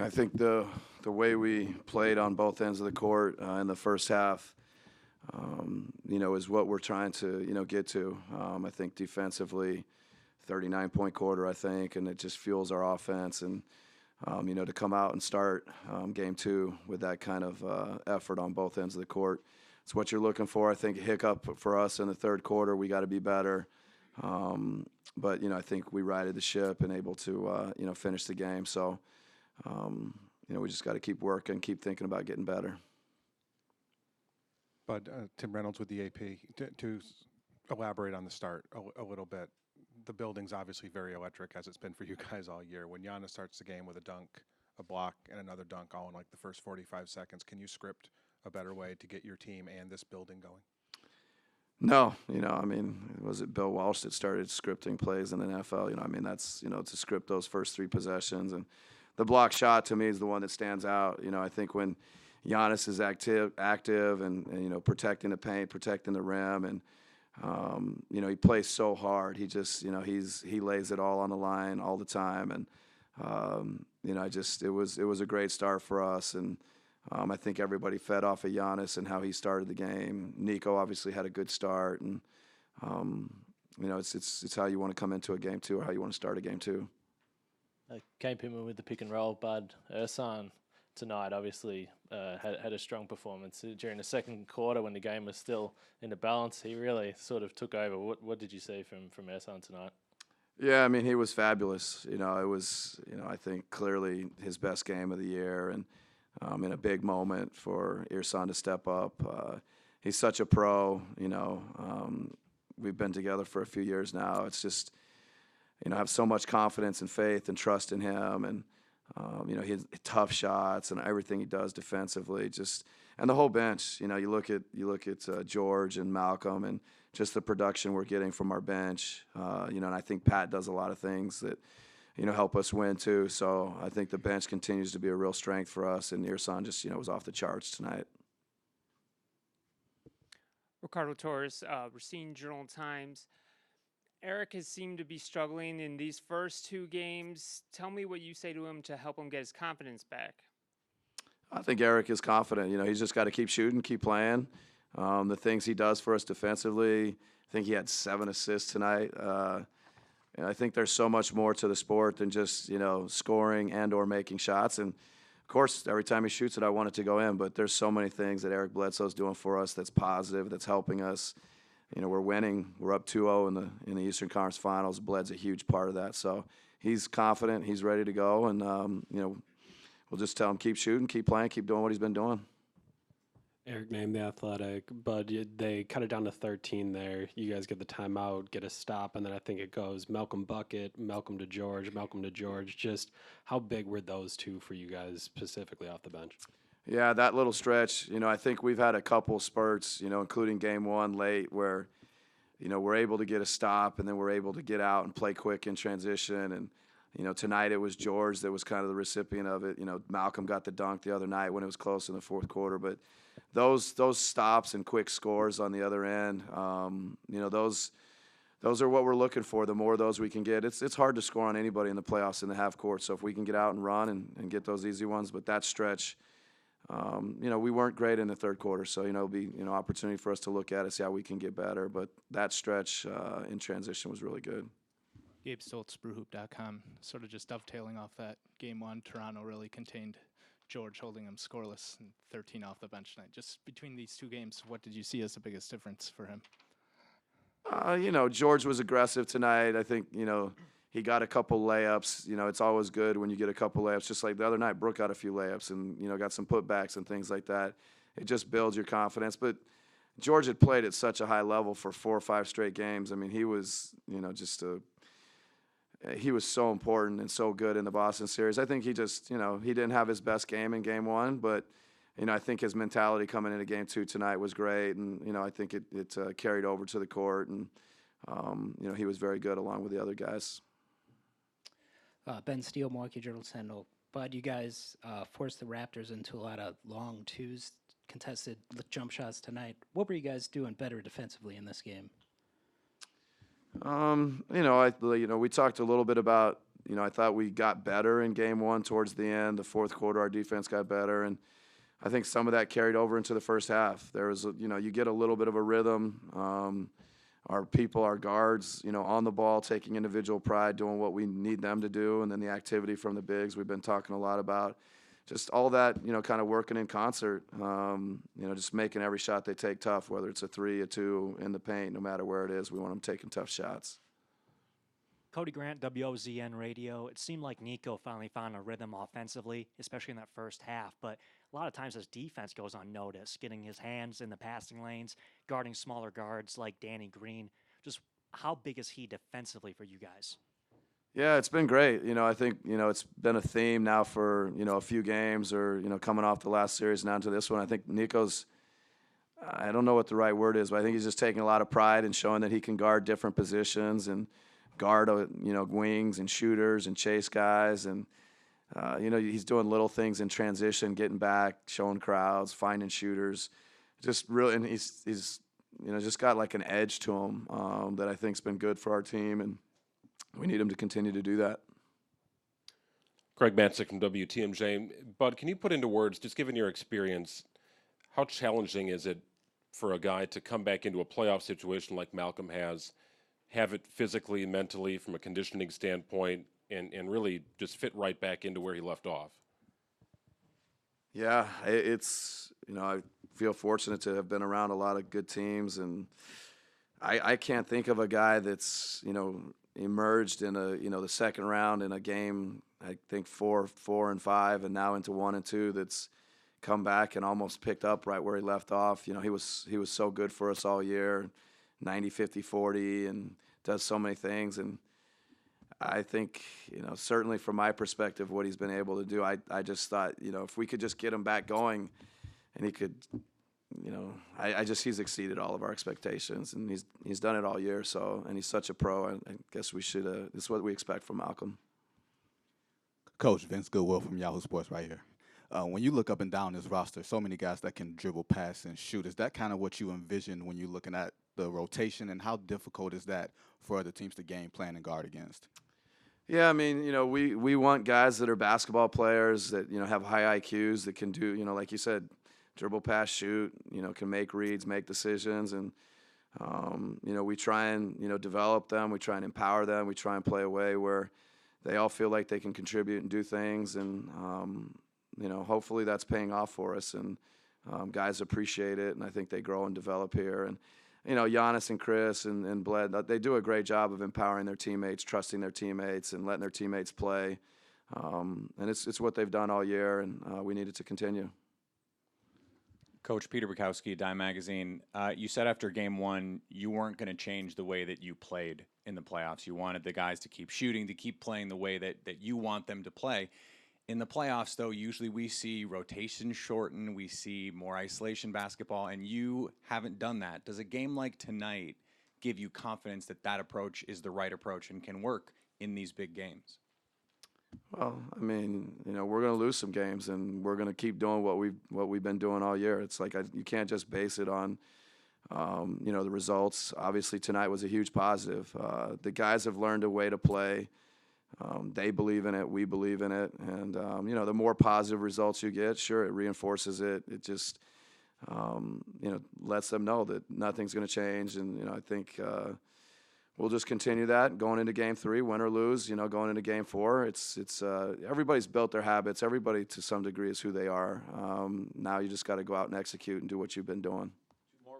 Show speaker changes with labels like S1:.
S1: I think the way we played on both ends of the court in the first half, is what we're trying to, get to. I think defensively, 39-point quarter, I think, and it just fuels our offense. And, to come out and start game two with that kind of effort on both ends of the court, it's what you're looking for. I think a hiccup for us in the third quarter, we got to be better. But, I think we righted the ship and able to, finish the game. So, we just got to keep working, keep thinking about getting better.
S2: But Tim Reynolds with the AP, to elaborate on the start a little bit, the building's obviously very electric, as it's been for you guys all year. When Giannis starts the game with a dunk, a block, and another dunk all in like the first 45 seconds, can you script a better way to get your team and this building going?
S1: No, was it Bill Walsh that started scripting plays in the NFL? That's, to script those first three possessions. And the block shot to me is the one that stands out. I think when Giannis is active and protecting the paint, protecting the rim, and he plays so hard. He just, he lays it all on the line all the time. And it was a great start for us. And I think everybody fed off of Giannis and how he started the game. Nico obviously had a good start, and it's how you want to come into a game two or how you want to start a game two.
S3: Came in with the pick and roll, Bud. Ersan tonight obviously had a strong performance during the second quarter when the game was still in the balance. He really sort of took over. What did you see from Ersan tonight?
S1: Yeah, he was fabulous. It was, I think clearly his best game of the year, and in a big moment for Ersan to step up. He's such a pro. We've been together for a few years now. It's just, I have so much confidence and faith and trust in him, and he has tough shots and everything he does defensively. And the whole bench. You look at George and Malcolm and just the production we're getting from our bench. And I think Pat does a lot of things that help us win too. So I think the bench continues to be a real strength for us. And Ersan just was off the charts tonight.
S4: Ricardo Torres, Racine Journal-Times. Eric has seemed to be struggling in these first two games. Tell me what you say to him to help him get his confidence back.
S1: I think Eric is confident. He's just got to keep shooting, keep playing. The things he does for us defensively, I think he had 7 assists tonight. And I think there's so much more to the sport than just, scoring and or making shots. And, of course, every time he shoots it, I want it to go in. But there's so many things that Eric Bledsoe's doing for us that's positive, that's helping us. We're winning. We're up 2-0 in the Eastern Conference Finals. Bled's a huge part of that. So he's confident. He's ready to go. And, we'll just tell him keep shooting, keep playing, keep doing what he's been doing.
S5: Eric named The Athletic, but they cut it down to 13 there. You guys get the timeout, get a stop, and then I think it goes Malcolm bucket, Malcolm to George. Just how big were those two for you guys specifically off the bench?
S1: Yeah, that little stretch, I think we've had a couple spurts, including game one late where, we're able to get a stop and then we're able to get out and play quick in transition. And, tonight it was George that was kind of the recipient of it. Malcolm got the dunk the other night when it was close in the fourth quarter. But those stops and quick scores on the other end, those are what we're looking for. The more of those we can get, it's hard to score on anybody in the playoffs in the half court. So if we can get out and run and get those easy ones, but that stretch, we weren't great in the third quarter. So, it'll be, opportunity for us to look at it, see how we can get better. But that stretch in transition was really good.
S6: Gabe Stoltz, brewhoop.com, sort of just dovetailing off that game one. Toronto really contained George, holding him scoreless and 13 off the bench tonight. Just between these two games, what did you see as the biggest difference for him?
S1: George was aggressive tonight. I think, he got a couple layups. It's always good when you get a couple layups. Just like the other night, Brooke got a few layups and, got some putbacks and things like that. It just builds your confidence. But George had played at such a high level for 4 or 5 straight games. He was, he was so important and so good in the Boston series. I think he just, he didn't have his best game in game one, but, I think his mentality coming into game two tonight was great. And, I think it carried over to the court. And, he was very good along with the other guys.
S7: Ben Steele, Milwaukee Journal-Sentinel. Bud, you guys forced the Raptors into a lot of long twos, contested jump shots tonight. What were you guys doing better defensively in this game?
S1: We talked a little bit about I thought we got better in game one towards the end. The fourth quarter, our defense got better, and I think some of that carried over into the first half. There was, you get a little bit of a rhythm. Our people, our guards, on the ball, taking individual pride, doing what we need them to do, and then the activity from the bigs we've been talking a lot about. Just all that, kind of working in concert, just making every shot they take tough, whether it's a 3, a 2, in the paint, no matter where it is. We want them taking tough shots.
S8: Cody Grant, WOZN Radio. It seemed like Nico finally found a rhythm offensively, especially in that first half. But a lot of times his defense goes unnoticed, getting his hands in the passing lanes, guarding smaller guards like Danny Green. Just how big is he defensively for you guys?
S1: Yeah, it's been great. I think, it's been a theme now for, a few games or, coming off the last series now to this one. I think Nico's, I don't know what the right word is, but I think he's just taking a lot of pride in showing that he can guard different positions and guard, wings and shooters and chase guys. And, he's doing little things in transition, getting back, showing crowds, finding shooters. Just really, and he's just got like an edge to him that I think's been good for our team, and we need him to continue to do that.
S9: Greg Matzik from WTMJ. Bud, can you put into words, just given your experience, how challenging is it for a guy to come back into a playoff situation like Malcolm has, have it physically, mentally, from a conditioning standpoint, and really just fit right back into where he left off?
S1: Yeah, it's, I feel fortunate to have been around a lot of good teams, and I can't think of a guy that's, emerged in the second round in a game, I think 4, 4, and 5, and now into 1 and 2 that's come back and almost picked up right where he left off. He was so good for us all year, 90, 50, 40, and does so many things. And I think, certainly from my perspective, what he's been able to do, I just thought, if we could just get him back going and he could, he's exceeded all of our expectations, and he's done it all year. So, and he's such a pro. I guess we should. This is what we expect from Malcolm.
S10: Coach Vince Goodwill from Yahoo Sports right here. When you look up and down this roster, so many guys that can dribble, pass, and shoot. Is that kind of what you envision when you're looking at the rotation, and how difficult is that for other teams to game plan and guard against?
S1: Yeah, I mean, we want guys that are basketball players that have high IQs that can do, like you said, dribble, pass, shoot, can make reads, make decisions. And, we try and, develop them. We try and empower them. We try and play a way where they all feel like they can contribute and do things. And, hopefully that's paying off for us. And guys appreciate it, and I think they grow and develop here. And, Giannis and Chris and Bled, they do a great job of empowering their teammates, trusting their teammates, and letting their teammates play. And it's what they've done all year, and we need it to continue.
S11: Coach Peter Bukowski, Dime Magazine, you said after game one you weren't going to change the way that you played in the playoffs. You wanted the guys to keep shooting, to keep playing the way that you want them to play. In the playoffs, though, usually we see rotation shorten, we see more isolation basketball, and you haven't done that. Does a game like tonight give you confidence that that approach is the right approach and can work in these big games?
S1: Well, I mean, we're going to lose some games, and we're going to keep doing what we've been doing all year. It's like you can't just base it on, the results. Obviously, tonight was a huge positive. The guys have learned a way to play. They believe in it. We believe in it. And, the more positive results you get, sure, it reinforces it. It just, lets them know that nothing's going to change. And, I think we'll just continue that going into game 3, win or lose, going into game 4. It's everybody's built their habits. Everybody to some degree is who they are. Now you just got to go out and execute and do what you've been doing.